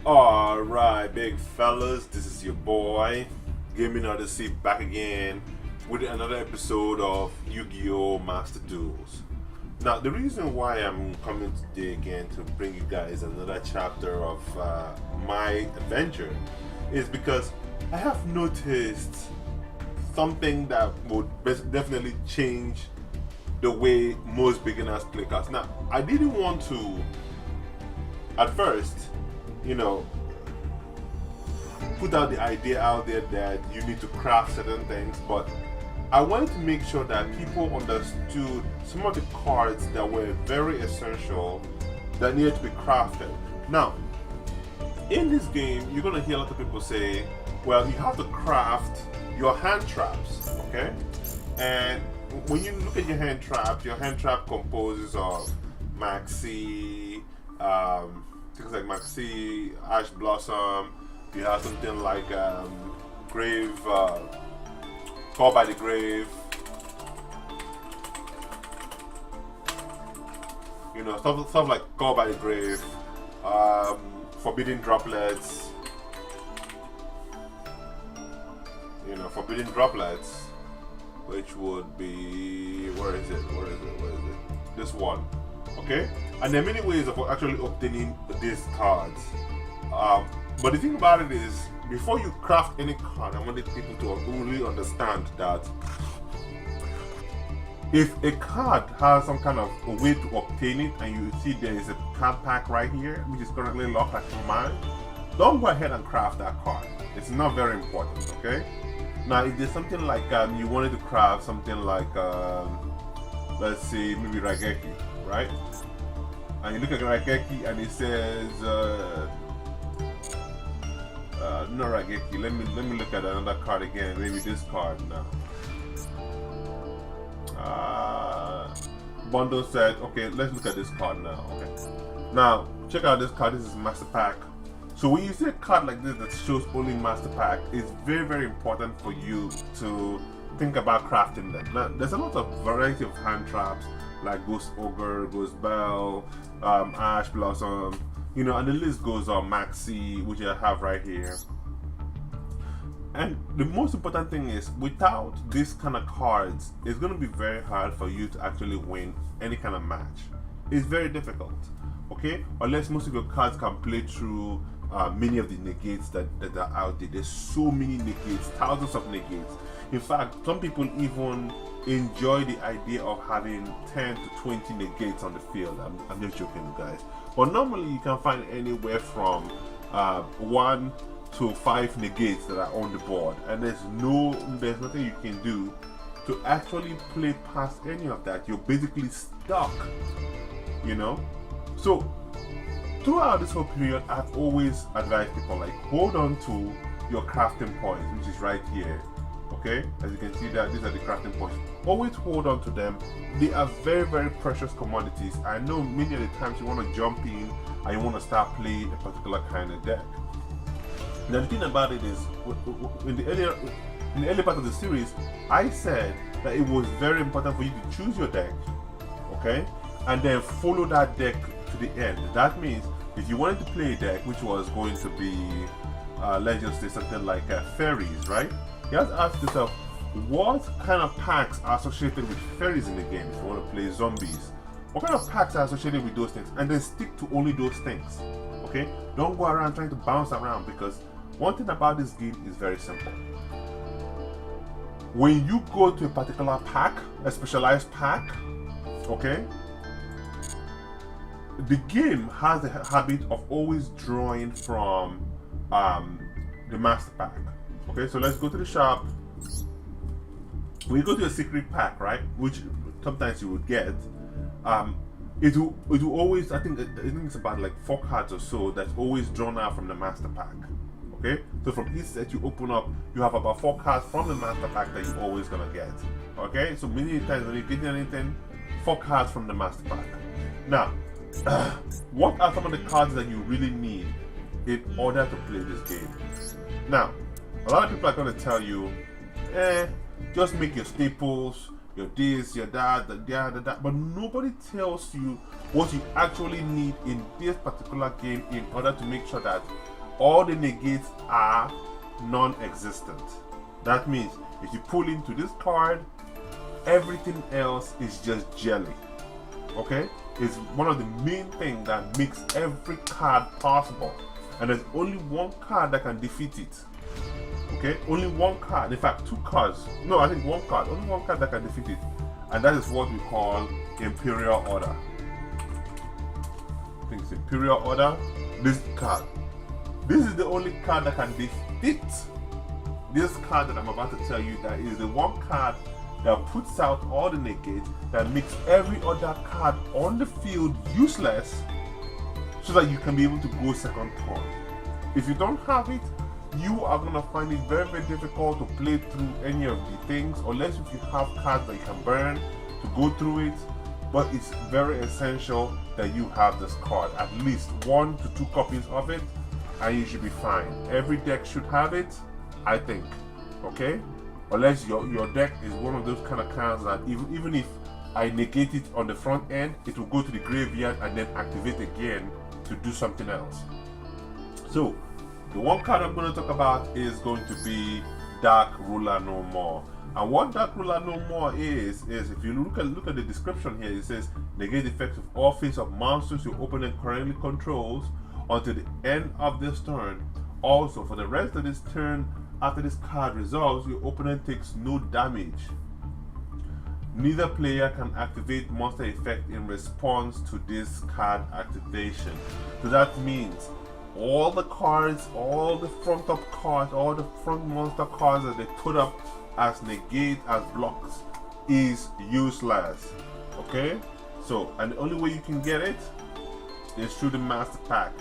Alright, big fellas, this is your boy, Gaming Odyssey, back again with another episode of Yu-Gi-Oh! Master Duels. Now, the reason why I'm coming today again to bring you guys another chapter of my adventure is because I have noticed something that would definitely change the way most beginners play cards. Now, I didn't want to, at first, put out the idea out there that you need to craft certain things, but I wanted to make sure that people understood some of the cards that were very essential that needed to be crafted. Now, in this game, you're going to hear a lot of people say, well, you have to craft your hand traps, okay? And when you look at your hand trap composes of Maxi, things like Maxi, Ash Blossom. You have something like Grave, Call by the Grave. Stuff like Call by the Grave, Forbidden Droplets. Forbidden Droplets, which would be where is it? This one. Okay, and there are many ways of actually obtaining these cards. But the thing about it is, before you craft any card, I wanted people to really understand that if a card has some kind of a way to obtain it, and you see there is a card pack right here, which is currently locked at your mind, don't go ahead and craft that card. It's not very important, okay? Now, if there's something like you wanted to craft something like, let's say maybe Raigeki, right? And you look at Raigeki and it says, not Raigeki. Let me look at another card again. Maybe this card now. Bundle set. Okay, let's look at this card now. Okay. Now check out this card. This is Master Pack. So when you see a card like this that shows only Master Pack, it's very, very important for you to think about crafting them. Now, there's a lot of variety of hand traps like Ghost Ogre, Ghost Bell, Ash Blossom, and the list goes on. Maxi, which I have right here. And the most important thing is, without these kind of cards, it's going to be very hard for you to actually win any kind of match. It's very difficult, okay? Unless most of your cards can play through many of the negates that are out there. There's so many negates, thousands of negates. In fact, some people even enjoy the idea of having 10 to 20 negates on the field. I'm just joking, you guys. But normally you can find anywhere from 1 to 5 negates that are on the board, and there's nothing you can do to actually play past any of that. You're basically stuck, So throughout this whole period, I've always advised people, like, hold on to your crafting points, which is right here. Okay, as you can see, that these are the crafting points. Always hold on to them. They are very, very precious commodities. I know many of the times you want to jump in and you want to start playing a particular kind of deck. Now the thing about it is, in the earlier part of the series, I said that it was very important for you to choose your deck, okay, and then follow that deck to the end. That means if you wanted to play a deck which was going to be, let's just say something like fairies, right? You have to ask yourself, what kind of packs are associated with fairies in the game? If you want to play zombies, what kind of packs are associated with those things? And then stick to only those things, okay? Don't go around trying to bounce around, because one thing about this game is very simple. When you go to a particular pack, a specialized pack, okay, the game has a habit of always drawing from the Master Pack. Okay, so let's go to the shop. When you go to a secret pack, right, which sometimes you would get, it will always, I think it's about like 4 cards or so that's always drawn out from the Master Pack. Okay, so from each set you open up, you have about 4 cards from the Master Pack that you're always gonna get. Okay, so many times when you're getting anything, 4 cards from the Master Pack. Now, what are some of the cards that you really need in order to play this game? Now, a lot of people are going to tell you, just make your staples, your this, your that, that, but nobody tells you what you actually need in this particular game in order to make sure that all the negates are non-existent. That means if you pull into this card, everything else is just jelly. Okay? It's one of the main things that makes every card possible. And there's only one card that can defeat it. Okay? Only one card. In fact, two cards. No, I think one card. Only one card that can defeat it. And that is what we call Imperial Order. I think it's Imperial Order. This card. This is the only card that can defeat this card that I'm about to tell you. That is the one card that puts out all the negates, that makes every other card on the field useless, so that you can be able to go second turn. If you don't have it, you are going to find it very, very difficult to play through any of the things, unless if you have cards that you can burn to go through it. But it's very essential that you have this card, at least 1 to 2 copies of it, and you should be fine. Every deck should have it, I think. Okay? Unless your deck is one of those kind of cards that even if I negate it on the front end, it will go to the graveyard and then activate again to do something else. So the one card I'm going to talk about is going to be Dark Ruler No More. And what Dark Ruler No More is if you look at the description here, it says negate the effects of all face-up monsters your opponent currently controls until the end of this turn. Also, for the rest of this turn, after this card resolves, your opponent takes no damage. Neither player can activate monster effect in response to this card activation. So that means all the cards, all the front up cards, all the front monster cards that they put up as negate, as blocks, is useless. Okay? So, and the only way you can get it is through the master pack,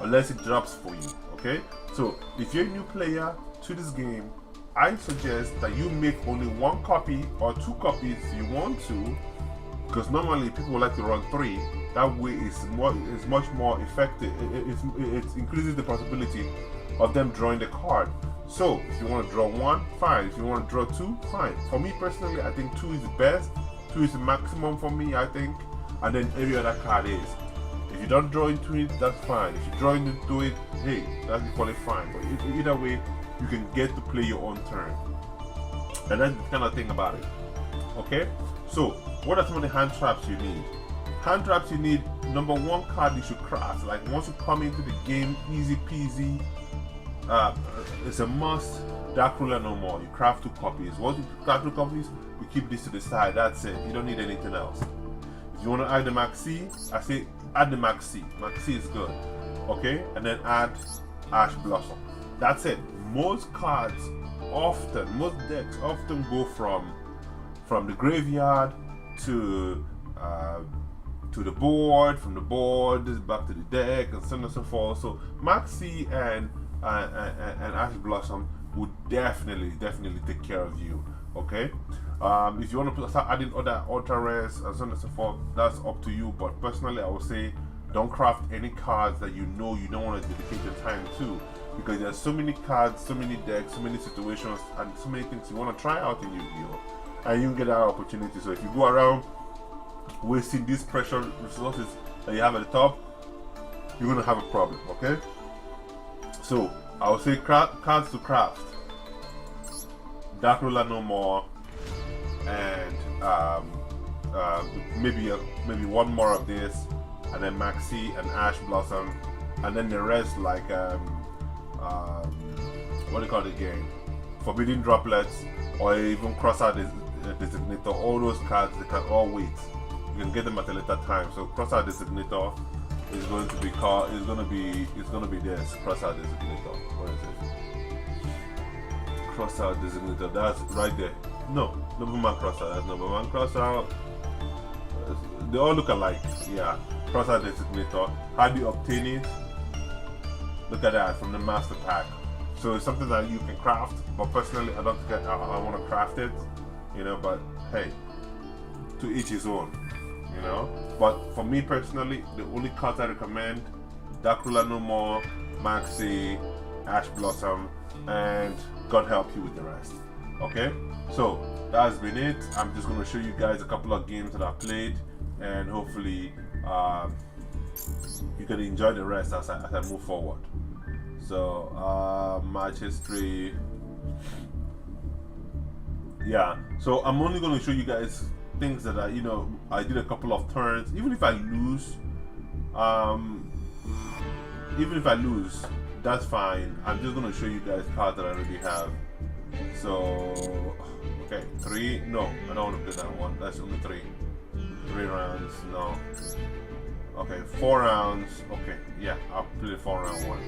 unless it drops for you. Okay? So, if you're a new player to this game, I suggest that you make only 1 copy or 2 copies if you want to, because normally people like to run 3. That way it's much more effective. It increases the possibility of them drawing the card. So if you want to draw 1, fine. If you want to draw 2, fine. For me personally, I think 2 is the best. 2 is the maximum for me, I think. And then every other card is. If you don't draw into it, that's fine. If you draw into it, hey, that's equally fine. But either way, you can get to play your own turn. And that's the kind of thing about it. Okay? So, what are some of the hand traps you need? Hand traps you need, number 1 card you should craft. Like once you come into the game, easy peasy. It's a must. Dark Ruler No More. You craft 2 copies. Once you craft 2 copies, you keep this to the side. That's it. You don't need anything else. If you want to add the Maxi, I say add the Maxi. Maxi is good. Okay? And then add Ash Blossom. That's it. Most cards often, most decks often go from the graveyard to the board, from the board back to the deck, and so on and so forth. So Maxi and Ash Blossom would definitely take care of you. Okay, if you want to start adding other ultra rares and so on and so forth, that's up to you. But personally, I would say don't craft any cards that you know you don't want to dedicate your time to, because there's so many cards, so many decks, so many situations, and so many things you want to try out in Yu-Gi-Oh! And you get that opportunity. So if you go around wasting these precious resources that you have at the top, you're going to have a problem. Okay, so I would say cards to craft: Dark Ruler No More, and maybe 1 more of this, and then Maxi and Ash Blossom, and then the rest like what do you call it again? Forbidden Droplets, or even Crossout Designator. All those cards, they can all wait. You can get them at a later time. So Crossout Designator is going to be called. It's going to be this Crossout Designator. What is it? Crossout Designator. That's right there. No, Nobleman Crossout. That's Nobleman Crossout. They all look alike. Yeah. Crossout Designator. How do you obtain it? Look at that, from the master pack. So it's something that you can craft, but personally I don't think I want to craft it, you know, but hey, to each his own, you know. But for me personally, the only cards I recommend: Dark Ruler No More, Maxi, Ash Blossom, and God help you with the rest. Okay, so that's been it. I'm just going to show you guys a couple of games that I played, and hopefully you can enjoy the rest as I move forward. So match history. Yeah. So I'm only going to show you guys things that I did a couple of turns. Even if I lose, um, that's fine. I'm just going to show you guys cards that I already have. So okay, 3. No, I don't want to play that one. That's only 3. 3 rounds. No. Okay, 4 rounds. Okay, yeah, I'll play 4 round 1.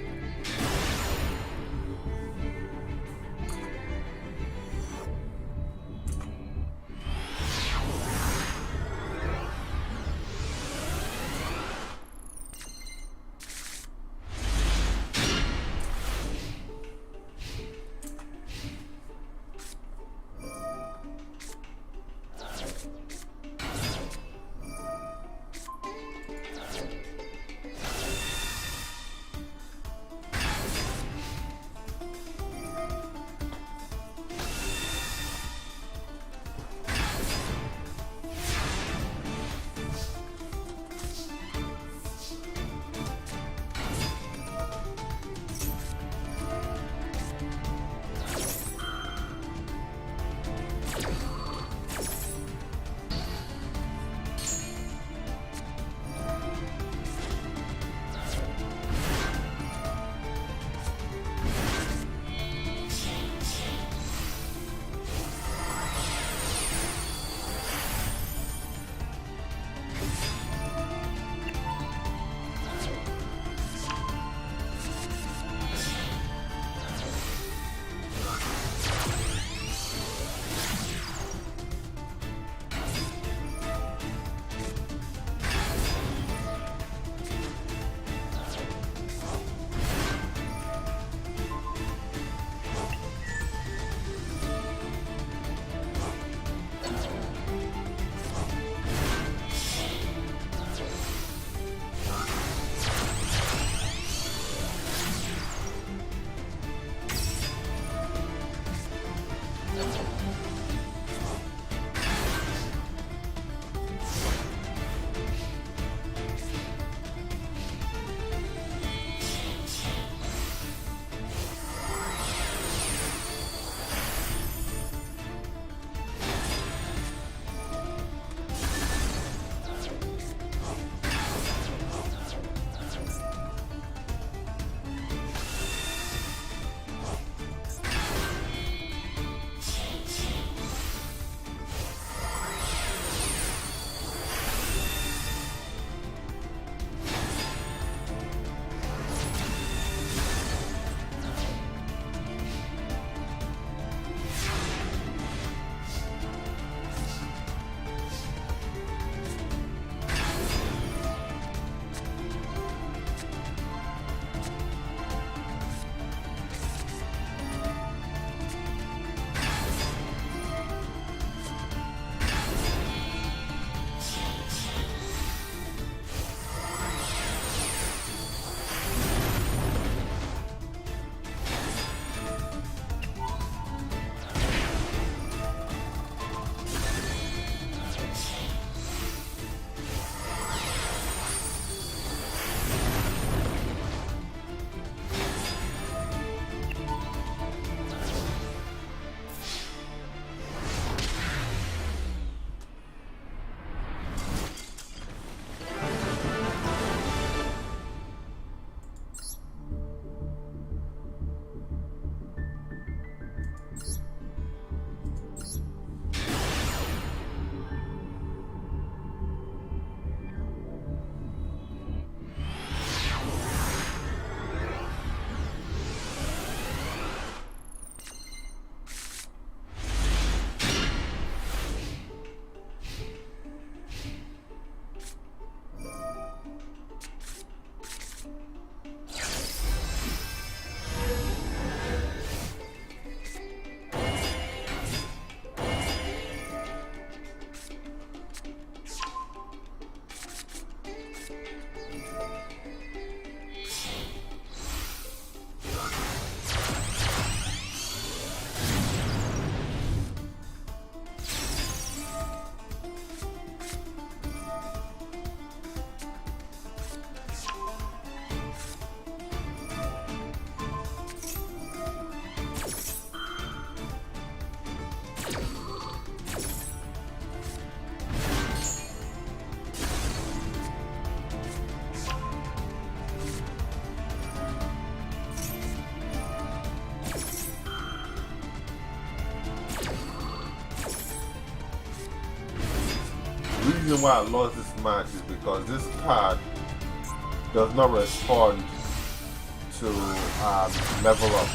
reason why I lost this match is because this card does not respond to level up.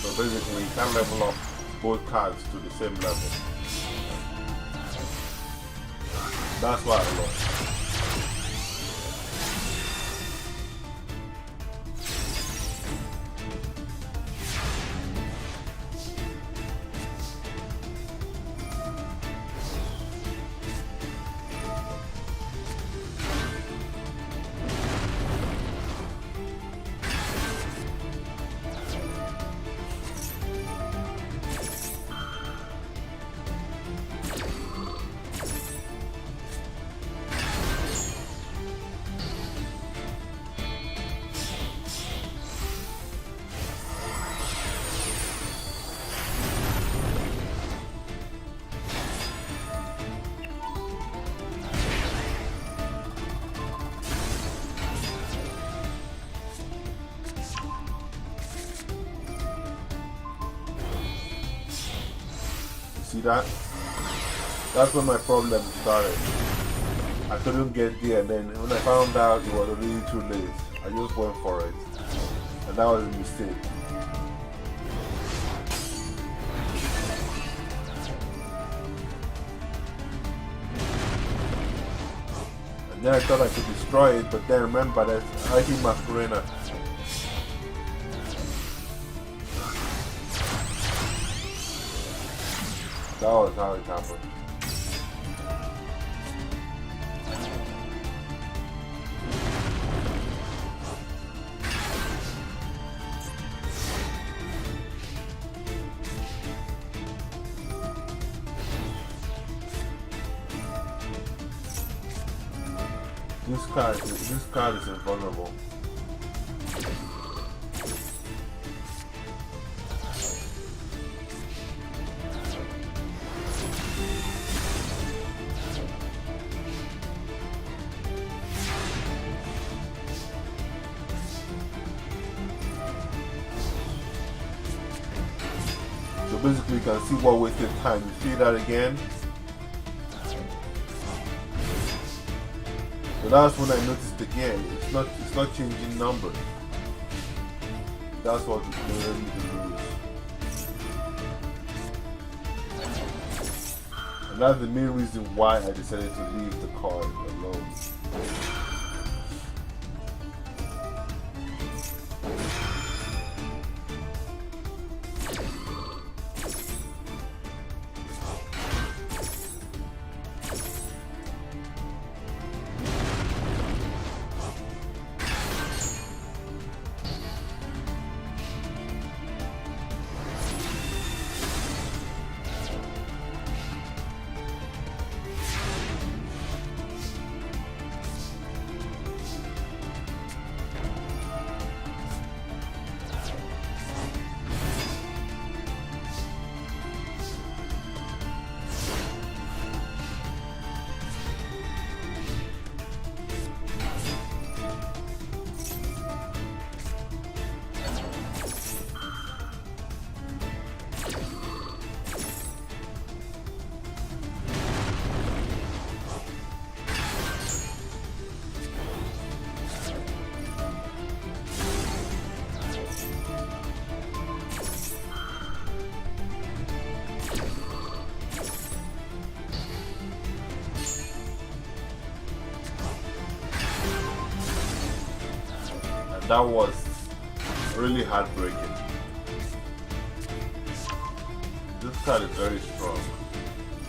So basically, you can't level up both cards to the same level. That's why I lost. See that? That's when my problem started. I couldn't get there, and then when I found out it was already too late, I just went for it. And that was a mistake. And then I thought I could destroy it, but then remember that I hit Masquerena. That was how it happened. This card is invulnerable. So basically you can see what wasted time. You see that again? So that's when I noticed again, it's not changing numbers. That's what it's really lose. And that's the main reason why I decided to leave the card alone. That was really heartbreaking. This card is very strong.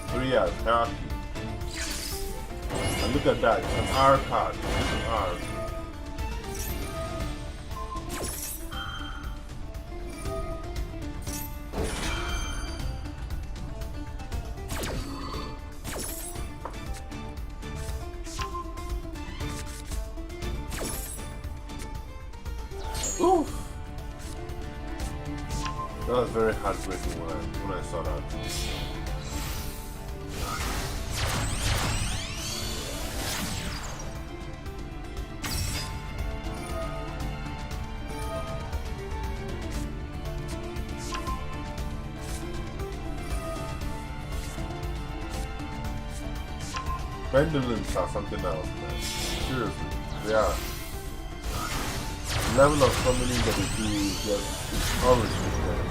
3 as hierarchy. And look at that, it's an R card. It's an R. Oof. That was very heartbreaking when I saw that. Pendulums are something else, man. Seriously, they are. The level of summoning that they do is just it's unrestricted.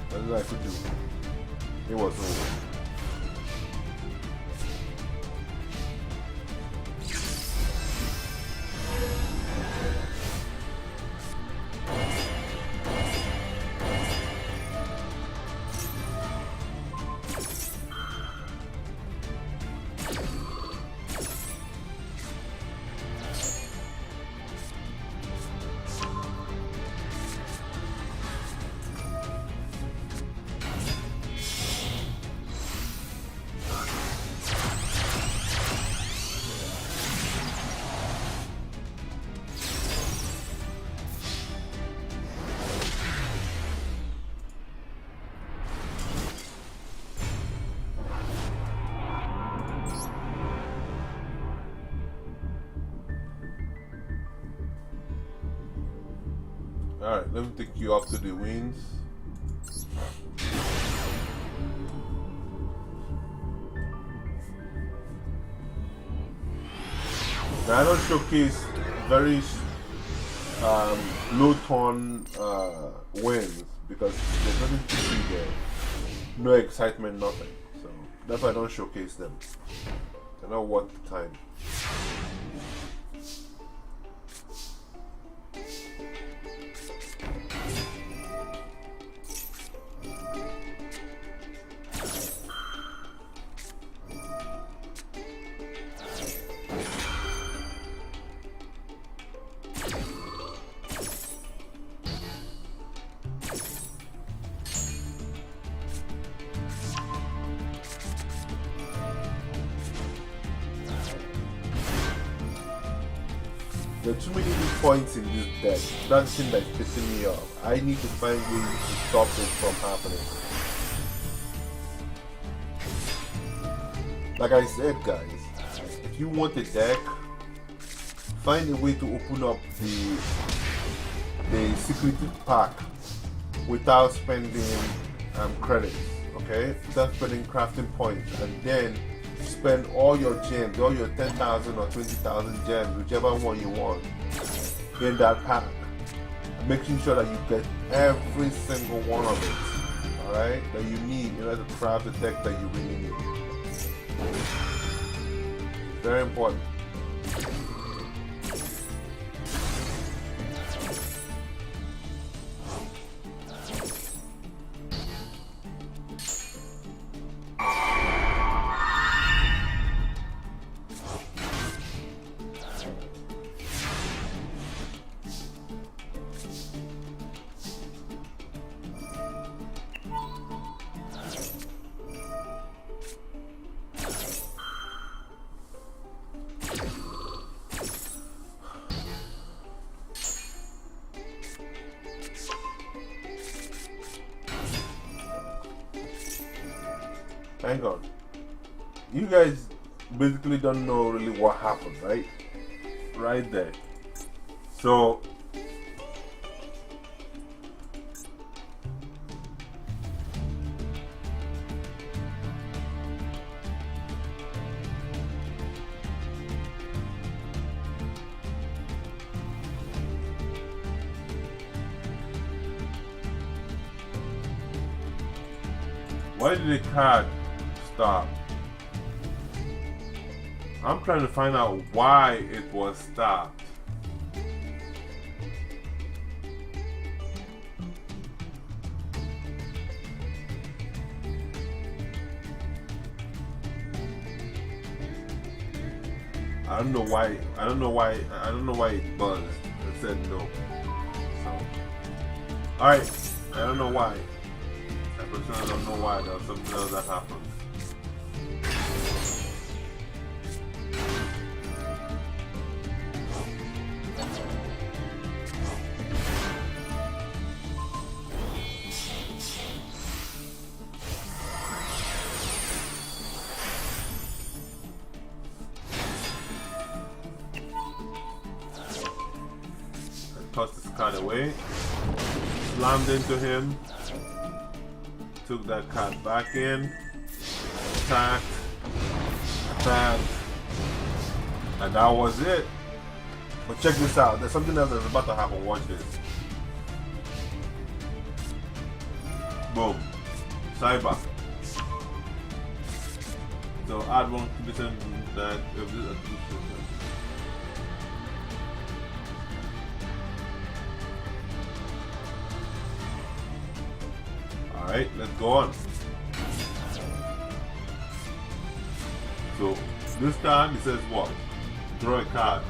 That's what I could do. It was over. Alright, let me take you up to the wings. Now I don't showcase very low tone wins because there's nothing to see there. No excitement, nothing. So that's why I don't showcase them. They're not worth the time. There are too many weak points in this deck. That's the thing that's pissing me off. I need to find ways to stop it from happening. Like I said, guys, if you want a deck, find a way to open up the secretive pack without spending credits, okay? Without spending crafting points, and then spend all your gems, all your 10,000 or 20,000 gems, whichever one you want, in that pack, making sure that you get every single one of it, alright, that you need in order to craft the deck that you really need. Very important. Hang on. You guys basically don't know really what happened, right? Right there. So, why did the card stop? I'm trying to find out why it was stopped. I don't know why. I don't know why it buzzed. It said no. So, all right. I don't know why. I personally don't know why. There was something else that happened. card away. Slammed into him. Took that card back in. Attacked. Attacked. And that was it. But check this out. There's something else that's about to happen. Watch this. Boom. Cyber. So add one condition that if this attribution. Alright, let's go on. So this time it says what? Draw a card.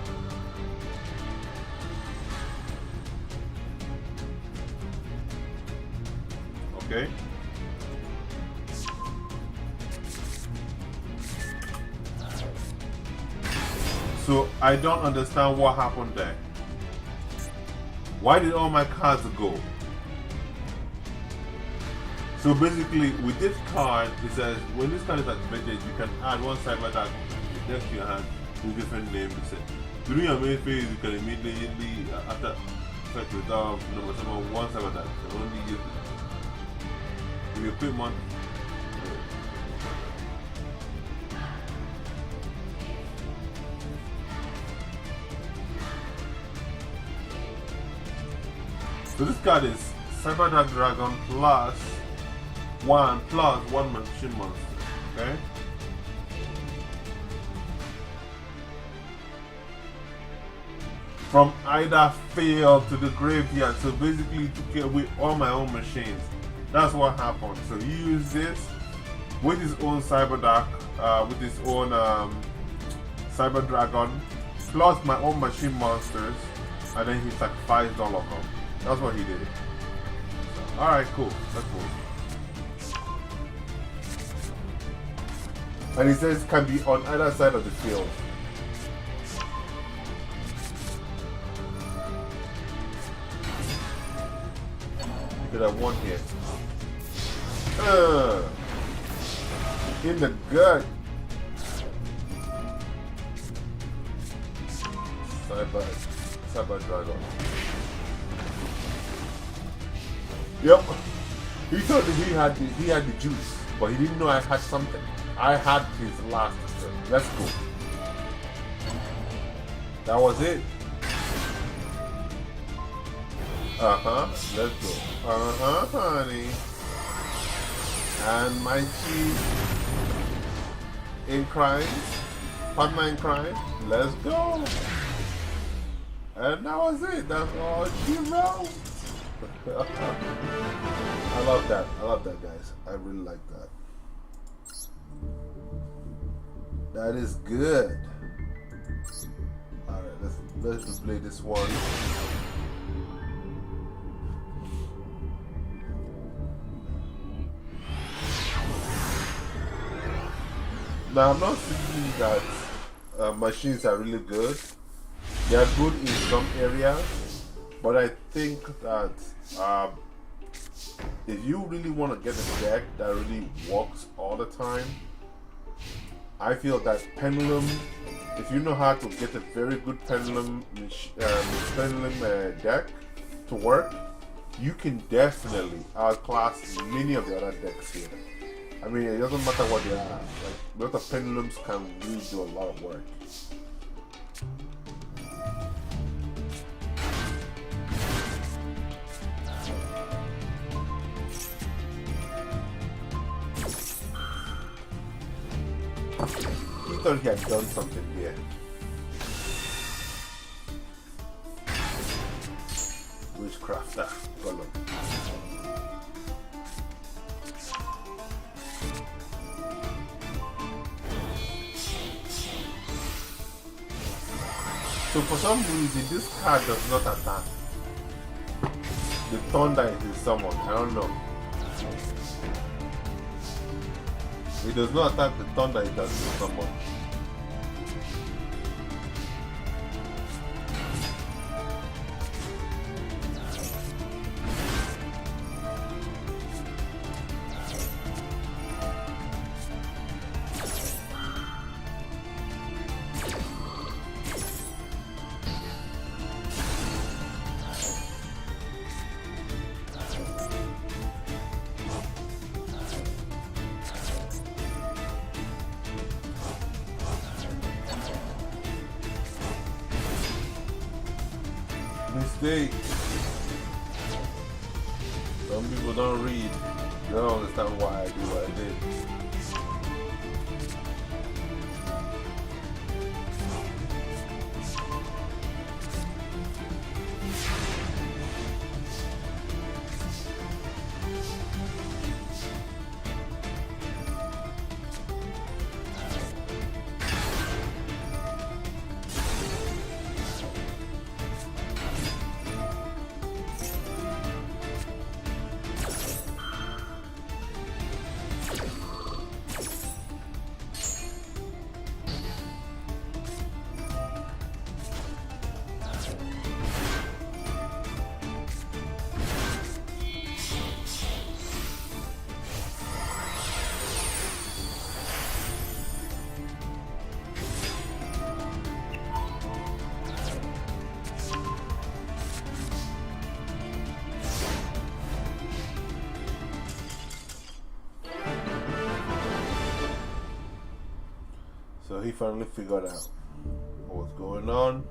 Okay. So I don't understand what happened there. Why did all my cards go? So basically, with this card, it says when this card is activated, you can add one cyber attack next to your hand with different names. During your main phase, you can immediately after effect resolve number 7 one cyber attack. You can only use it. If you quit one. So this card is Cyber Dark Dragon plus one machine monster. Okay. From either field to the graveyard. So basically to kill with all my own machines. That's what happened. So he used this with his own Cyber Dark, with his own Cyber Dragon, plus my own machine monsters, and then he sacrificed all of them. That's what he did. So, alright, cool. That's cool. And he says can be on either side of the field. You could have won here. In the gut. Cyber Dragon. Yep. He thought that he had the juice, but he didn't know I had something. I had his last turn. Let's go. That was it. Let's go. Honey. And my chief in crime, partner in crime. Let's go. And that was it. That's all you know. I love that. I love that, guys. I really like that. That is good. Alright, let's play this one. Now I'm not thinking that machines are really good. They are good in some areas, but I think that if you really want to get a deck that really works all the time, I feel that Pendulum, if you know how to get a very good Pendulum deck to work, you can definitely outclass many of the other decks here. I mean, it doesn't matter what they are. Like, a lot of Pendulums can really do a lot of work. He thought he had done something here. Witchcrafter, Gollum. So for some reason, this card does not attack. The thunder is someone, I don't know. It does not attack the thunder, it does to someone. Mistake. Some people don't read. They don't understand why I do what I did. So he finally figured out what was going on.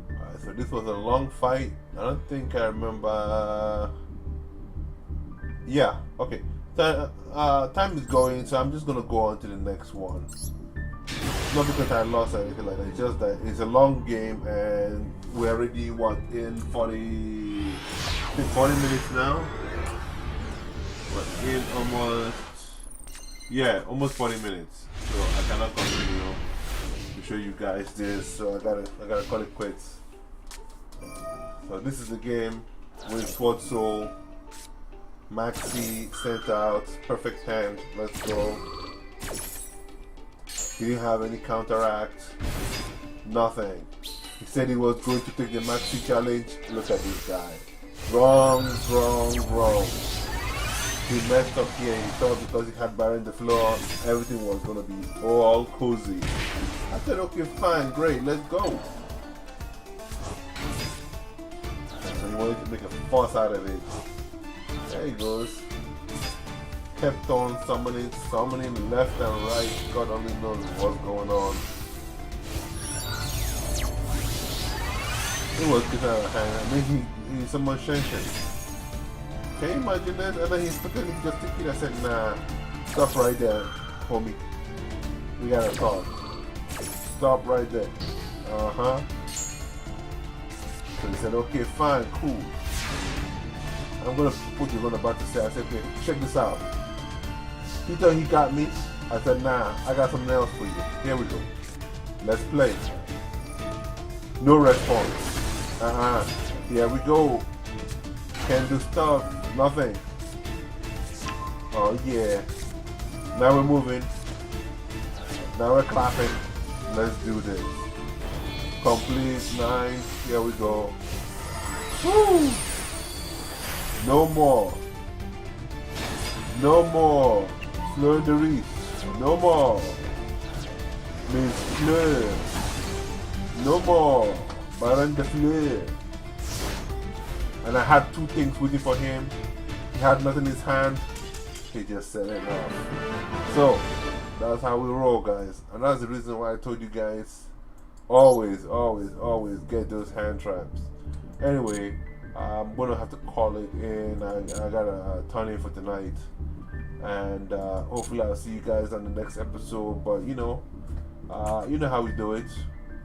Alright, so this was a long fight. I don't think I remember. Yeah, okay. Time is going, so I'm just gonna go on to the next one. Not because I lost or anything like that, it's just that it's a long game and we're already in 40 minutes now. We're in almost 40 minutes. So I cannot continue to show you guys this, so I gotta call it quits. So this is the game with Sword Soul, Maxi sent out, perfect hand, let's go. He didn't have any counteract, nothing. He said he was going to take the Maxi challenge. Look at this guy. Wrong. He messed up here. He thought because he had Baron the floor, everything was gonna be all cozy. I said, okay, fine, great, let's go. So he wanted to make a fuss out of it. There he goes. Kept on summoning left and right. God only knows what's going on. It was good out of hand. I mean, he summoned Shenshin. Can you imagine that? And then he's pretending just thinking. I said, nah, stop right there, homie. We gotta talk. Stop right there. So he said, okay, fine, cool. I'm gonna put you on about to say. I said, okay, check this out. He thought he got me. I said, nah, I got something else for you. Here we go. Let's play. No response. Here we go. Can't do stuff. Nothing. Oh yeah. Now we're moving. Now we're clapping. Let's do this. Complete. Nice. Here we go. Woo! No more. No more. Fleur de Ris. No more. Miss Fleur. No more. Baron de Fleur. And I had two things waiting for him. He had nothing in his hand. He just set it off. So, that's how we roll, guys. And that's the reason why I told you guys, always get those hand traps. Anyway, I'm going to have to call it in. I got a ton in for tonight. And hopefully I'll see you guys on the next episode. But, you know how we do it.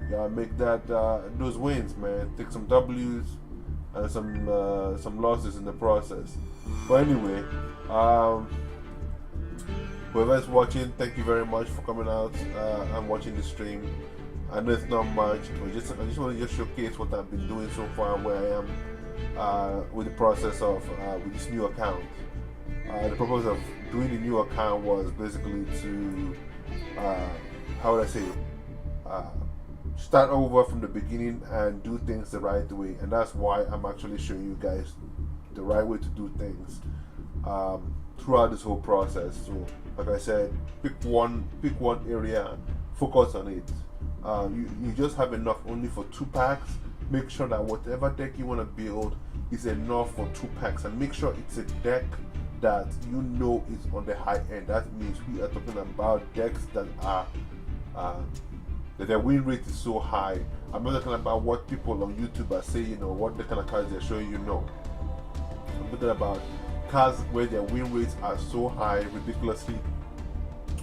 You gotta make those wins, man. Take some W's. And some losses in the process. But anyway, whoever's watching, thank you very much for coming out and watching the stream. I know it's not much, but I just want to showcase what I've been doing so far and where I am with the process of with this new account. The purpose of doing the new account was basically to how would I say start over from the beginning and do things the right way, and that's why I'm actually showing you guys the right way to do things throughout this whole process. So like I said, pick one area, focus on it. You just have enough only for 2 packs. Make sure that whatever deck you want to build is enough for 2 packs, and make sure it's a deck that you know is on the high end. That means we are talking about decks that are that their win rate is so high. I'm not talking about what people on YouTube are saying or what the kind of cards they're showing you. No, I'm talking about cards where their win rates are so high, ridiculously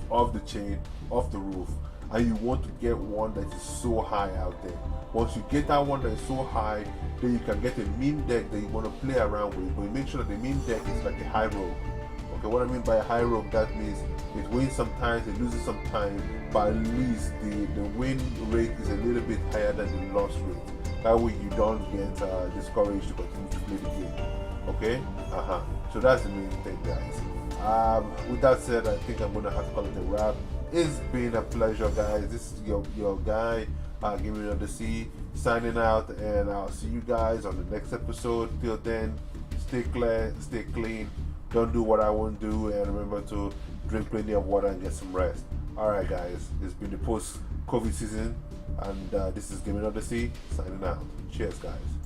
off the chain, off the roof, and you want to get one that is so high out there. Once you get that one that is so high, then you can get a meme deck that you want to play around with, but you make sure that the meme deck is like a high rogue. Okay, what I mean by a high rogue, that means it wins sometimes, it loses sometimes, but at least the win rate is a little bit higher than the loss rate. That way you don't get discouraged to continue to play the game. Okay? So that's the main thing, guys. With that said, I think I'm gonna have to call it a wrap. It's been a pleasure, guys. This is your guy, Give Me Another C, signing out, and I'll see you guys on the next episode. Till then, stay clear, stay clean, don't do what I won't do, and remember to drink plenty of water and get some rest. Alright, guys, it's been the post-COVID season, and this is Give Me Another C, signing out. Cheers, guys.